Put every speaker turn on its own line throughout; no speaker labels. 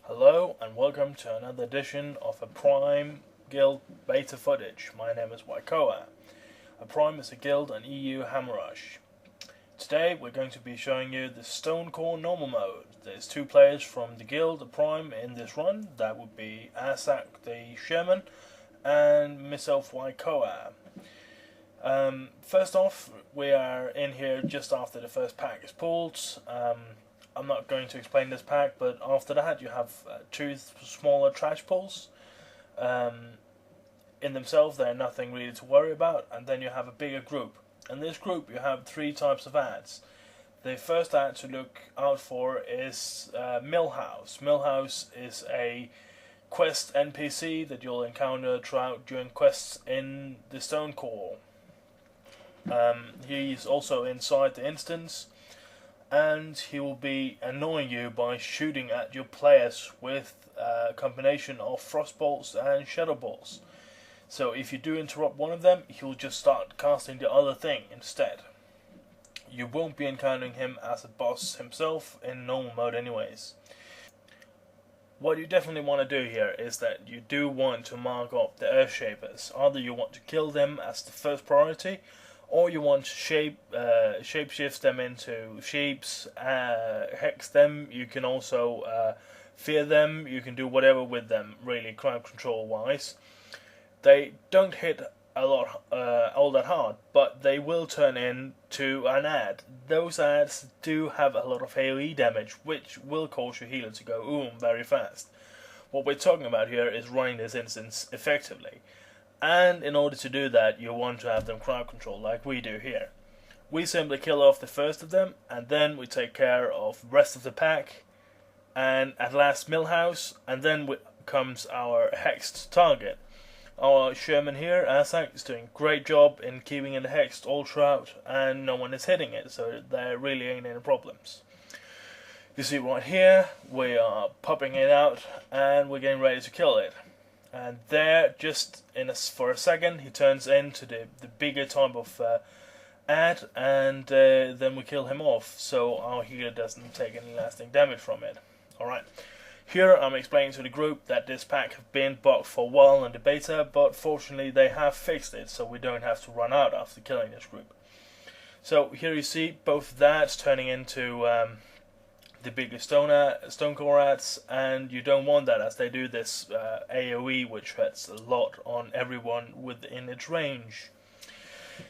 Hello and welcome to another edition of a Prime Guild beta footage. My name is Waikoa. A Prime is a guild and EU hammer rush. Today we're going to be showing you the Stonecore normal mode. There's two players from the guild, the Prime, in this run. That would be Asak the Sherman and myself Waikoa. First off, we are in here just after the first pack is pulled. I'm not going to explain this pack, but after that you have two smaller trash pulls. In themselves, they're nothing really to worry about, and then you have a bigger group. In this group, you have three types of ads. The first ad to look out for is Millhouse. Millhouse is a quest NPC that you'll encounter during quests in the Stonecore. He's also inside the instance, and he will be annoying you by shooting at your players with a combination of frost bolts and shadow bolts. So if you do interrupt one of them, he'll just start casting the other thing instead. You won't be encountering him as a boss himself in normal mode anyways. What you definitely want to do here is that you do want to mark up the Earthshapers. Either you want to kill them as the first priority, or you want to shapeshift them into sheeps, hex them. You can also fear them. You can do whatever with them, really, crowd control wise. They don't hit a lot all that hard, but they will turn into an ad. Those ads do have a lot of AoE damage, which will cause your healer to go very fast. What we're talking about here is running this instance effectively. And in order to do that, you want to have them crowd control like we do here. We simply kill off the first of them, and then we take care of the rest of the pack, and at last Millhouse, and then comes our hexed target. Our Sherman here, Asak, is doing a great job in keeping it hexed all throughout, and no one is hitting it, so there really ain't any problems. You see right here, we are popping it out, and we're getting ready to kill it. And there, just for a second, he turns into the bigger type of ad, and then we kill him off, so our healer doesn't take any lasting damage from it. Alright, here I'm explaining to the group that this pack has been bugged for a while in the beta, but fortunately they have fixed it, so we don't have to run out after killing this group. So here you see both that turning into the bigger Stonecore ads, and you don't want that as they do this AoE, which hurts a lot on everyone within its range.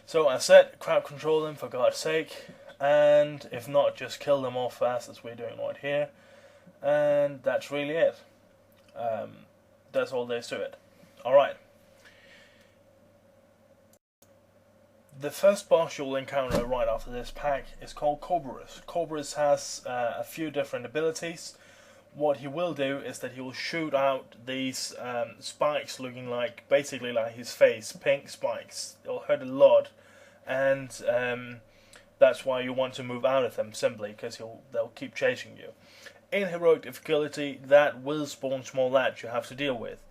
So as said, crowd control them for God's sake, and if not, just kill them off fast as we're doing right here, and that's really it. That's all there is to it. Alright. The first boss you'll encounter right after this pack is called Corborus. Corborus has a few different abilities. What he will do is that he will shoot out these spikes looking like, basically like his face, pink spikes. It'll hurt a lot, and that's why you want to move out of them simply, because they'll keep chasing you. In heroic difficulty, that will spawn small lads you have to deal with.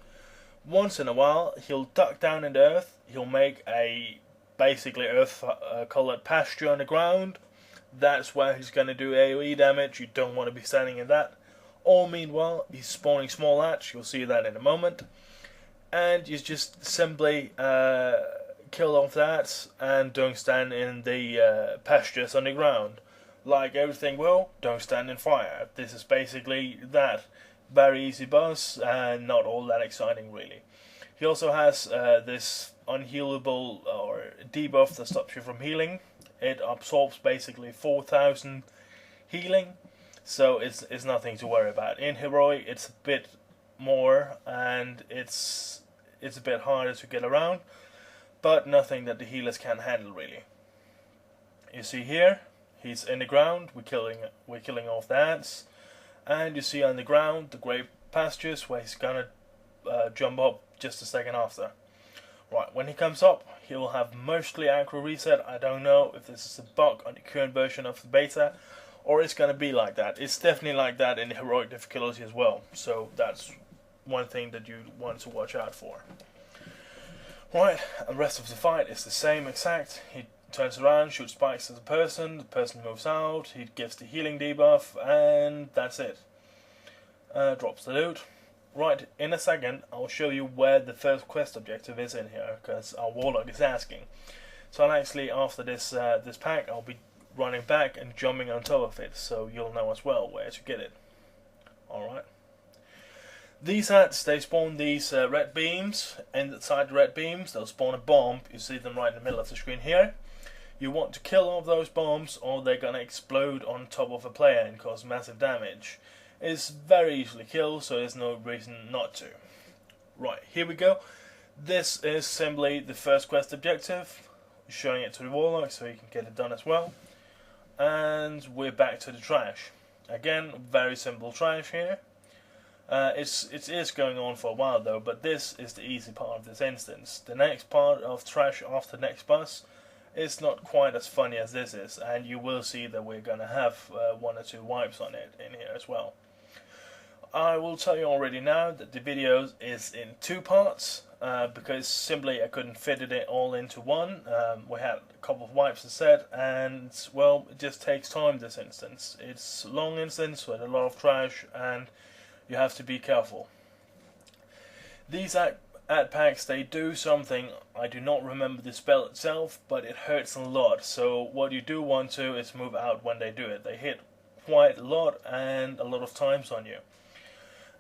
Once in a while, he'll duck down in the earth, he'll make a basically earth-colored pasture on the ground. That's where he's going to do AoE damage. You don't want to be standing in that. Or meanwhile, he's spawning small lads. You'll see that in a moment. And you just simply kill off that and don't stand in the pastures on the ground. Like everything will, don't stand in fire. This is basically that. Very easy boss and not all that exciting really. He also has this unhealable or debuff that stops you from healing. It absorbs basically 4,000 healing, so it's nothing to worry about. In heroic, it's a bit more, and it's a bit harder to get around, but nothing that the healers can't handle really. You see here, he's in the ground. We're killing off the ants, and you see on the ground the grey pastures where he's gonna jump up just a second after. Right, when he comes up, he will have mostly aggro reset. I don't know if this is a bug on the current version of the beta, or it's going to be like that. It's definitely like that in the heroic difficulty as well, so that's one thing that you want to watch out for. Right, and the rest of the fight is the same exact. He turns around, shoots spikes at the person moves out, he gives the healing debuff, and that's it. drops the loot. Right, in a second I'll show you where the first quest objective is in here, because our warlock is asking. So I'll actually, after this this pack, I'll be running back and jumping on top of it, so you'll know as well where to get it. Alright. These hats, they spawn these red beams, and inside the red beams they'll spawn a bomb. You see them right in the middle of the screen here. You want to kill all of those bombs, or they're gonna explode on top of a player and cause massive damage. It's very easily killed, so there's no reason not to. Right, here we go. This is simply the first quest objective, showing it to the warlock so he can get it done as well. And we're back to the trash. Again, very simple trash here. It is going on for a while though, but this is the easy part of this instance. The next part of trash after the next bus is not quite as funny as this is, and you will see that we're going to have 1 or 2 wipes on it in here as well. I will tell you already now that the video is in 2 parts, because simply I couldn't fit it all into one. We had a couple of wipes instead, and well, it just takes time this instance. It's a long instance with a lot of trash, and you have to be careful. These ad packs, they do something, I do not remember the spell itself, but it hurts a lot. So what you do want to is move out when they do it. They hit quite a lot and a lot of times on you.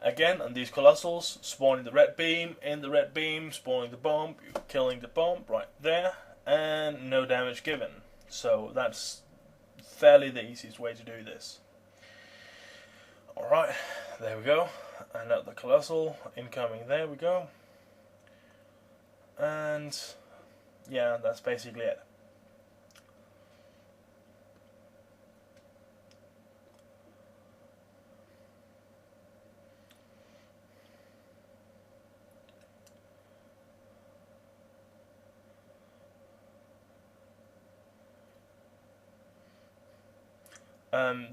Again, on these colossals, spawning the red beam, in the red beam, spawning the bomb, killing the bomb right there, and no damage given. So that's fairly the easiest way to do this. Alright, there we go. Another colossal incoming, there we go. And yeah, that's basically it.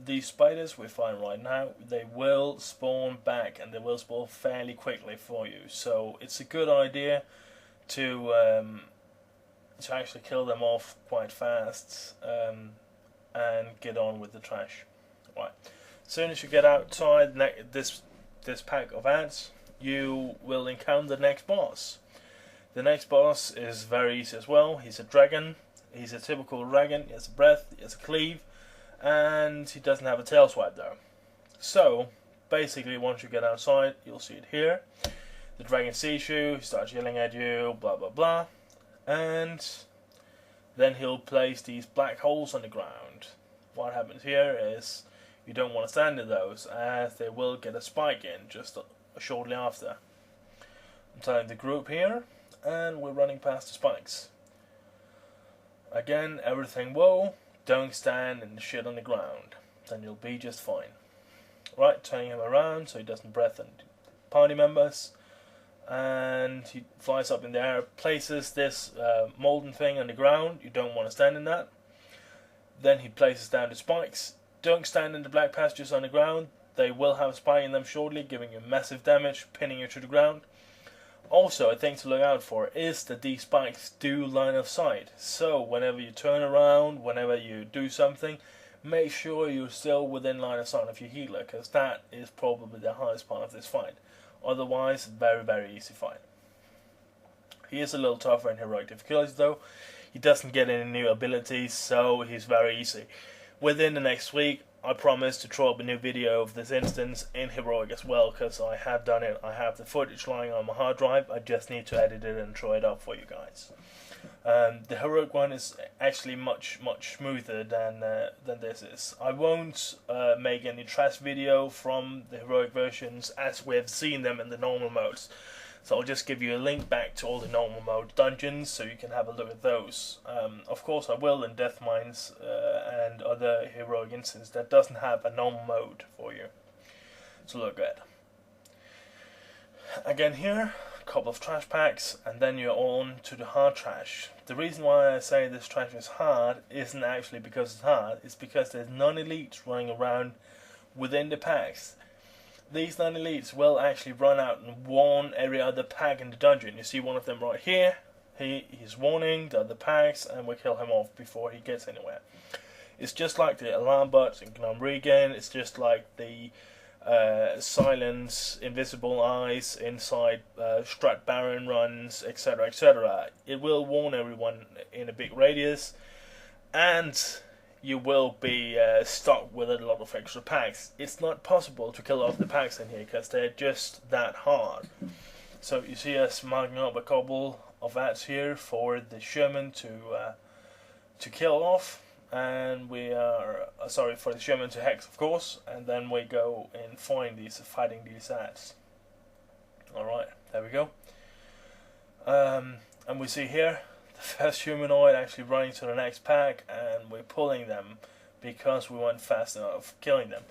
These spiders we find right now, they will spawn back, and they will spawn fairly quickly for you. So it's a good idea to actually kill them off quite fast and get on with the trash. Right. As soon as you get outside this pack of ants, you will encounter the next boss. The next boss is very easy as well. He's a dragon. He's a typical dragon. He has a breath. He has a cleave. And he doesn't have a tail swipe though. So basically, once you get outside, you'll see it here. The dragon sees you, he starts yelling at you, blah blah blah, and then he'll place these black holes on the ground. What happens here is you don't want to stand in those, as they will get a spike in just shortly after. I'm telling the group here, and we're running past the spikes. Again, everything whoa. Don't stand in the shit on the ground, then you'll be just fine. Right, turning him around so he doesn't breath on party members, and he flies up in the air, places this molten thing on the ground. You don't want to stand in that. Then he places down the spikes. Don't stand in the black pastures on the ground. They will have a spike in them shortly, giving you massive damage, pinning you to the ground. Also, a thing to look out for is that these spikes do line of sight. So whenever you turn around, whenever you do something, make sure you're still within line of sight of your healer, because that is probably the hardest part of this fight. Otherwise, very, very easy fight. He is a little tougher in heroic difficulties though. He doesn't get any new abilities, so he's very easy. Within the next week, I promise to throw up a new video of this instance in heroic as well, because I have done it. I have the footage lying on my hard drive. I just need to edit it and throw it up for you guys. The heroic one is actually much smoother than this is. I won't make any trash video from the heroic versions as we have seen them in the normal modes. So I'll just give you a link back to all the normal mode dungeons so you can have a look at those. Of course I will in Death Mines and other heroic instances that doesn't have a normal mode for you to look at. Again here, a couple of trash packs, and then you're on to the hard trash. The reason why I say this trash is hard isn't actually because it's hard, it's because there's non-elites running around within the packs. These non-elites will actually run out and warn every other pack in the dungeon. You see one of them right here. He's warning the other packs, and we kill him off before he gets anywhere. It's just like the alarm bots in Gnome Regan. It's just like the silence invisible eyes inside Strat Baron runs, etc., etc. It will warn everyone in a big radius, and you will be stuck with a lot of extra packs. It's not possible to kill off the packs in here because they're just that hard. So you see us marking up a couple of ads here for the Sherman to kill off, and we are sorry, for the Sherman to hex, of course, and then we go and fighting these ads. All right, there we go. And we see here the first humanoid actually running to the next pack, and we're pulling them because we weren't fast enough killing them.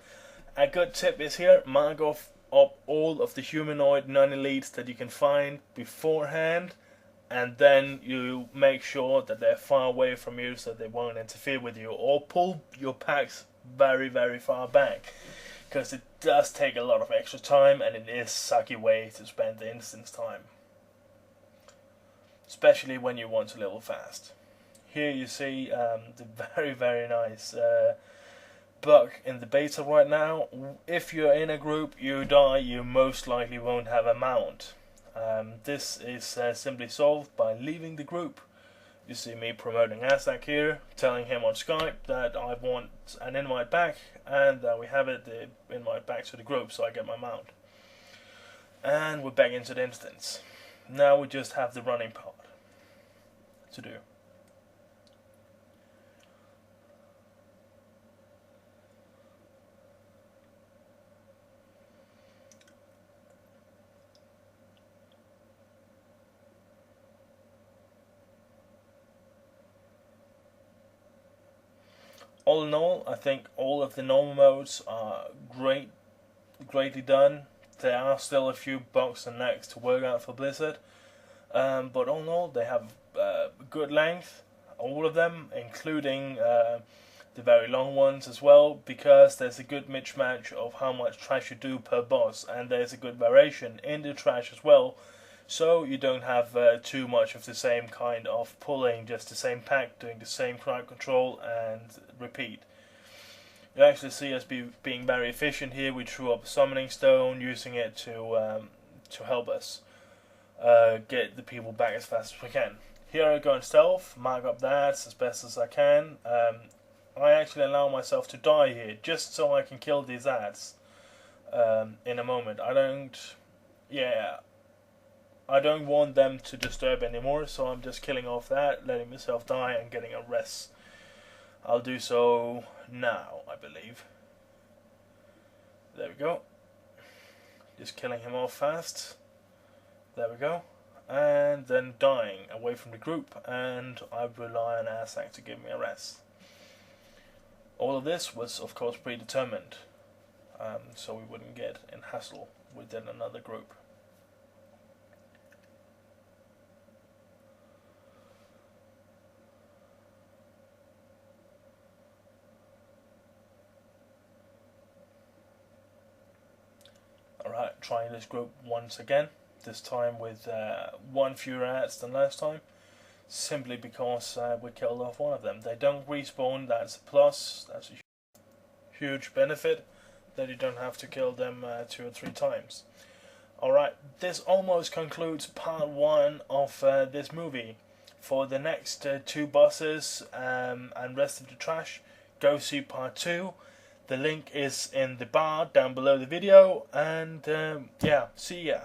A good tip is here: mark off all of the humanoid non-elites that you can find beforehand, and then you make sure that they're far away from you so they won't interfere with you, or pull your packs very, very far back, because it does take a lot of extra time and it is sucky way to spend the instance time, especially when you want to level fast. Here you see the very, very nice bug in the beta right now. If you're in a group, you die, you most likely won't have a mount. This is simply solved by leaving the group. You see me promoting Azak here, telling him on Skype that I want an invite back, and we have it, the invite back to the group, so I get my mount. And we're back into the instance. Now we just have the running part to do. All in all, I think all of the normal modes are greatly done. There are still a few bugs and necks to work out for Blizzard, but all in all, they have good length, all of them, including the very long ones as well, because there's a good mismatch of how much trash you do per boss, and there's a good variation in the trash as well. So you don't have too much of the same kind of pulling, just the same pack, doing the same crowd control and repeat. You actually see us being very efficient here. We threw up a summoning stone, using it to help us get the people back as fast as we can. Here I go in stealth, mark up that as best as I can. I actually allow myself to die here, just so I can kill these ads in a moment. I don't want them to disturb anymore, so I'm just killing off that, letting myself die and getting a rest. I'll do so now, I believe. There we go. Just killing him off fast. There we go. And then dying away from the group, and I rely on Azak to give me a rest. All of this was, of course, predetermined, so we wouldn't get in hassle within another group. Alright, trying this group once again, this time with one fewer ads than last time, simply because we killed off one of them. They don't respawn, that's a plus, that's a huge benefit, that you don't have to kill them 2 or 3 times. Alright, this almost concludes part 1 of this movie. For the next 2 bosses and rest of the trash, go see part 2. The link is in the bar down below the video, and yeah, see ya.